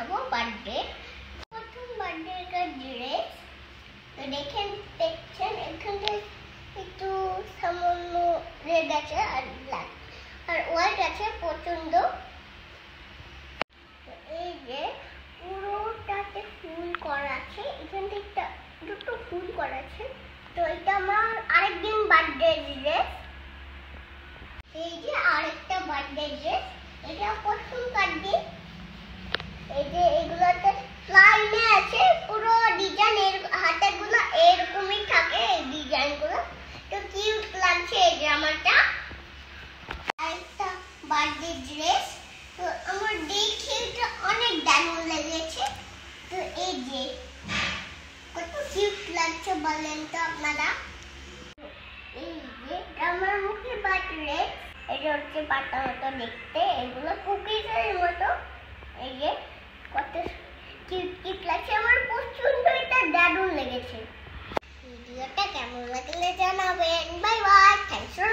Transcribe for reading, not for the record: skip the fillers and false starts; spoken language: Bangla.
দেখাবো বার্থডে। প্রথম বার্থডে ড্রেস তো দেখছেন এখানে একটু সামান্য রেড আছে আর ব্ল্যাক আর হোয়াইট আছে প্রচন্ড। এই যে পুরোটাতে ফুল করা আছে, এখান থেকে দুটো ফুল করা আছে। তো এটা আমার আরেকদিন বার্থডে ড্রেস। এই যে আরেকটা বার্থডে ড্রেস, এটা প্রথম বার্থডে। এই যে এগুলোতে লাইনে আছে পুরো ডিজাইন, এর হাতেরগুলো এরকমই থাকে এই ডিজাইনগুলো। তো কিউট লাগছে এই যে আমারটা। আরেকটা বার্থডে ড্রেস, তো আমার দেখে এটা অনেক দারুণ লেগেছে। তো এই যে কত কিউট লাগছে বলেন তো আপনারা। এই যে আমার মুখে বার্থডে, এটা হচ্ছে পাতা মতো দেখতে, এগুলো কুকিজের মতো। এই যে কত কিউট কিউট লাগছে, আমার প্রচন্ড এটা দারুণ লেগেছে। ভিডিওটা কেমন লাগলে জানাবেন। Bye bye, thanks for